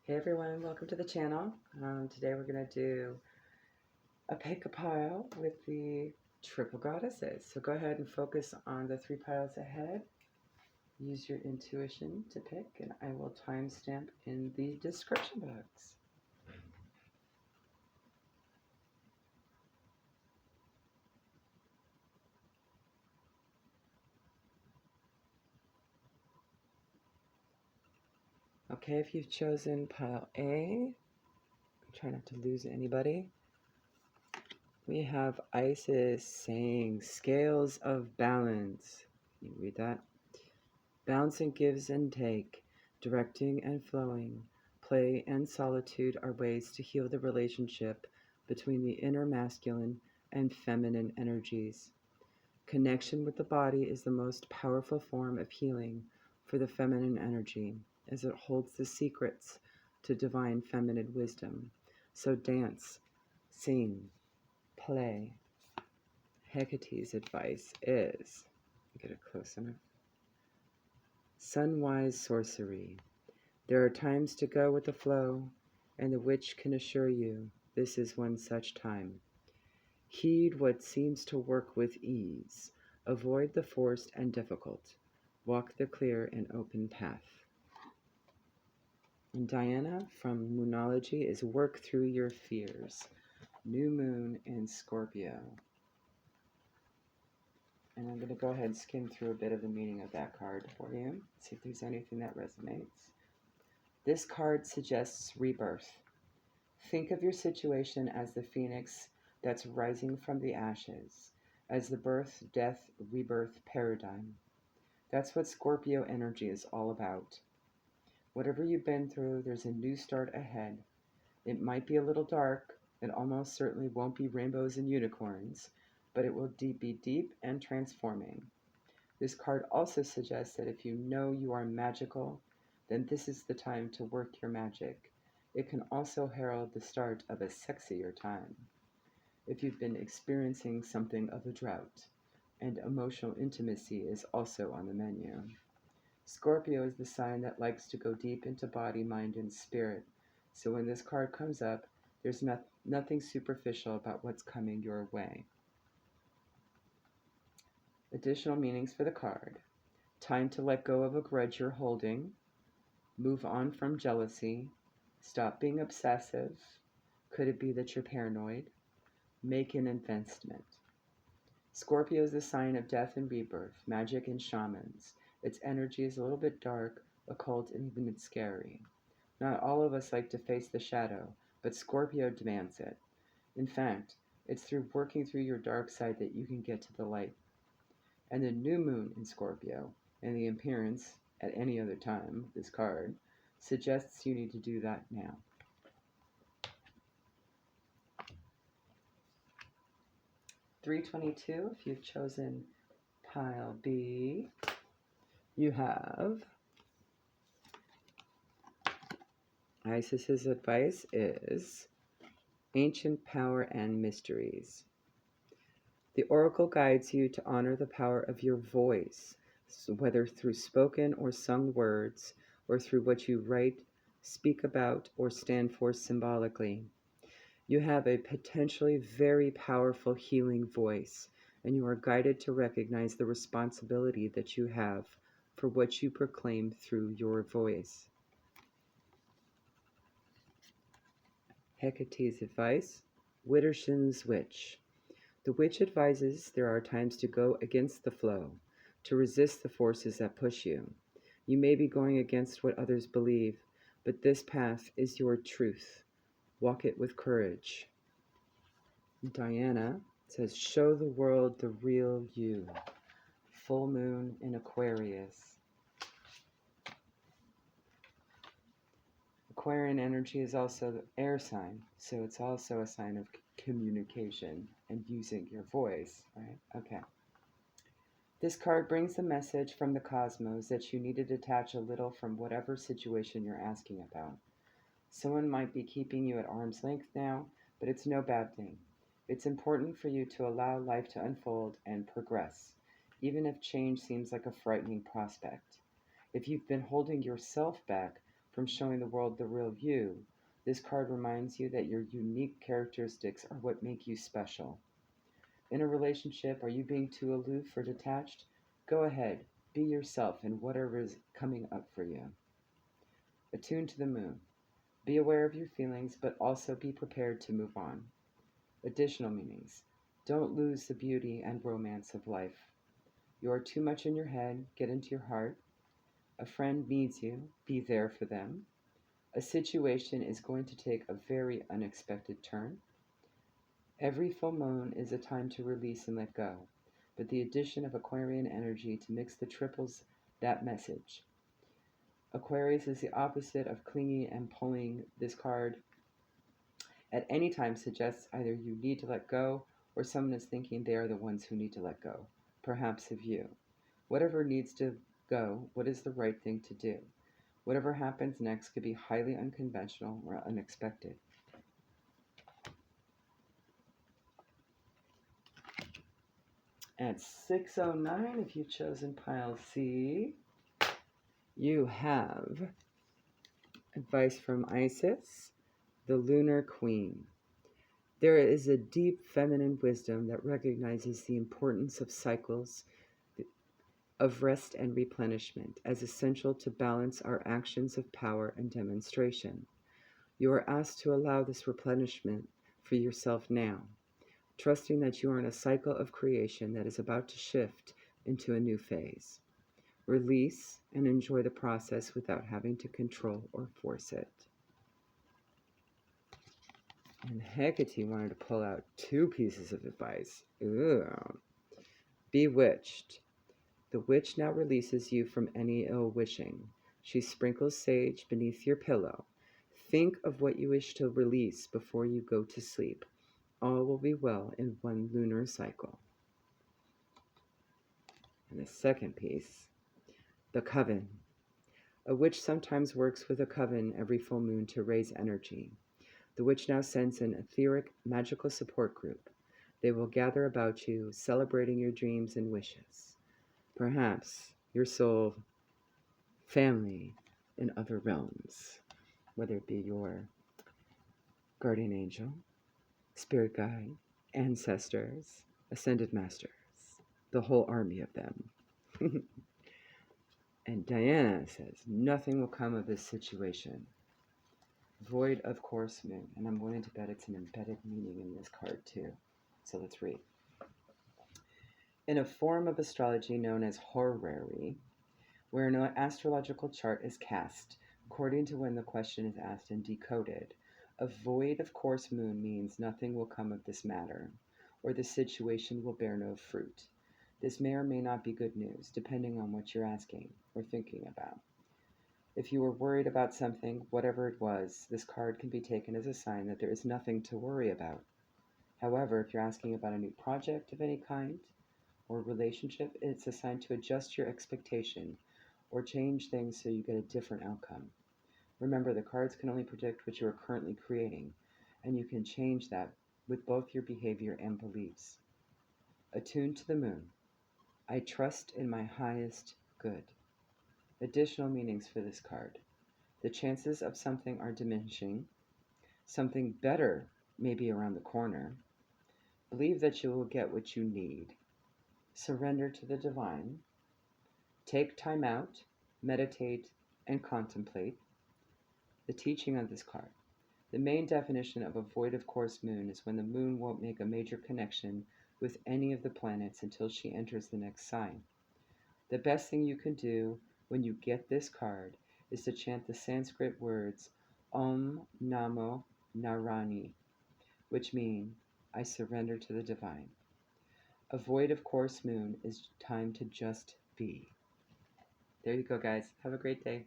Hey everyone, welcome to the channel. Today we're going to do a pick a pile with the triple goddesses. So go ahead and focus on the 3 piles ahead. Use your intuition to pick, and I will timestamp in the description box. Okay, if you've chosen pile A, try not to lose anybody. We have Isis saying scales of balance. Can you read that? Balancing gives and take, directing and flowing, play and solitude are ways to heal the relationship between the inner masculine and feminine energies. Connection with the body is the most powerful form of healing for the feminine energy, as it holds the secrets to divine feminine wisdom. So dance, sing, play. Hecate's advice is, get it close enough. Sunwise sorcery. There are times to go with the flow, and the witch can assure you this is one such time. Heed what seems to work with ease. Avoid the forced and difficult. Walk the clear and open path. And Diana from Moonlogy is work through your fears. New moon in Scorpio. And I'm going to go ahead and skim through a bit of the meaning of that card for you. See if there's anything that resonates. This card suggests rebirth. Think of your situation as the phoenix that's rising from the ashes, as the birth, death, rebirth paradigm. That's what Scorpio energy is all about. Whatever you've been through, there's a new start ahead. It might be a little dark. It almost certainly won't be rainbows and unicorns, but it will be deep and transforming. This card also suggests that if you know you are magical, then this is the time to work your magic. It can also herald the start of a sexier time. If you've been experiencing something of a drought, and emotional intimacy is also on the menu. Scorpio is the sign that likes to go deep into body, mind, and spirit. So when this card comes up, there's nothing superficial about what's coming your way. Additional meanings for the card. Time to let go of a grudge you're holding. Move on from jealousy. Stop being obsessive. Could it be that you're paranoid? Make an investment. Scorpio is the sign of death and rebirth, magic and shamans. Its energy is a little bit dark, occult, and even scary. Not all of us like to face the shadow, but Scorpio demands it. In fact, it's through working through your dark side that you can get to the light. And the new moon in Scorpio, and the appearance at any other time, this card, suggests you need to do that now. $322, if you've chosen pile B, you have Isis's advice is ancient power and mysteries. The oracle guides you to honor the power of your voice, whether through spoken or sung words, or through what you write, speak about, or stand for symbolically. You have a potentially very powerful healing voice, and you are guided to recognize the responsibility that you have for what you proclaim through your voice. Hecate's advice, Widdershin's witch. The witch advises there are times to go against the flow, to resist the forces that push you. You may be going against what others believe, but this path is your truth. Walk it with courage. Diana says, show the world the real you. Full moon in Aquarius. Aquarian energy is also the air sign, so it's also a sign of communication and using your voice, right? Okay. This card brings the message from the cosmos that you need to detach a little from whatever situation you're asking about. Someone might be keeping you at arm's length now, but it's no bad thing. It's important for you to allow life to unfold and progress, even if change seems like a frightening prospect. If you've been holding yourself back from showing the world the real you, this card reminds you that your unique characteristics are what make you special. In a relationship, are you being too aloof or detached? Go ahead, be yourself in whatever is coming up for you. Attune to the moon. Be aware of your feelings, but also be prepared to move on. Additional meanings. Don't lose the beauty and romance of life. You are too much in your head. Get into your heart. A friend needs you. Be there for them. A situation is going to take a very unexpected turn. Every full moon is a time to release and let go, but the addition of Aquarian energy to mix the triples that message. Aquarius is the opposite of clingy and pulling. This card at any time suggests either you need to let go or someone is thinking they are the ones who need to let go, perhaps of you. Whatever needs to go, what is the right thing to do? Whatever happens next could be highly unconventional or unexpected. At 6:09, if you've chosen pile C, you have advice from Isis, the Lunar Queen. There is a deep feminine wisdom that recognizes the importance of cycles of rest and replenishment as essential to balance our actions of power and demonstration. You are asked to allow this replenishment for yourself now, trusting that you are in a cycle of creation that is about to shift into a new phase. Release and enjoy the process without having to control or force it. And Hecate wanted to pull out 2 pieces of advice. Ugh. Bewitched. The witch now releases you from any ill wishing. She sprinkles sage beneath your pillow. Think of what you wish to release before you go to sleep. All will be well in one lunar cycle. And the second piece, the coven. A witch sometimes works with a coven every full moon to raise energy. The witch now sends an etheric, magical support group. They will gather about you, celebrating your dreams and wishes. Perhaps your soul, family, in other realms, whether it be your guardian angel, spirit guide, ancestors, ascended masters, the whole army of them. And Diana says, nothing will come of this situation. Void of course moon. And I'm willing to bet it's an embedded meaning in this card too. So let's read. In a form of astrology known as horary, where an astrological chart is cast according to when the question is asked and decoded, a void of course moon means nothing will come of this matter, or the situation will bear no fruit. This may or may not be good news, depending on what you're asking or thinking about. If you were worried about something, whatever it was, this card can be taken as a sign that there is nothing to worry about. However, if you're asking about a new project of any kind or relationship, it's a sign to adjust your expectation or change things so you get a different outcome. Remember, the cards can only predict what you are currently creating, and you can change that with both your behavior and beliefs. Attuned to the moon. I trust in my highest good. Additional meanings for this card. The chances of something are diminishing. Something better may be around the corner. Believe that you will get what you need. Surrender to the divine. Take time out, meditate, and contemplate. The teaching of this card. The main definition of a void of course moon is when the moon won't make a major connection with any of the planets until she enters the next sign. The best thing you can do when you get this card is to chant the Sanskrit words Om Namo Narani, which mean I surrender to the divine. A void of course moon is time to just be. There you go, guys. Have a great day.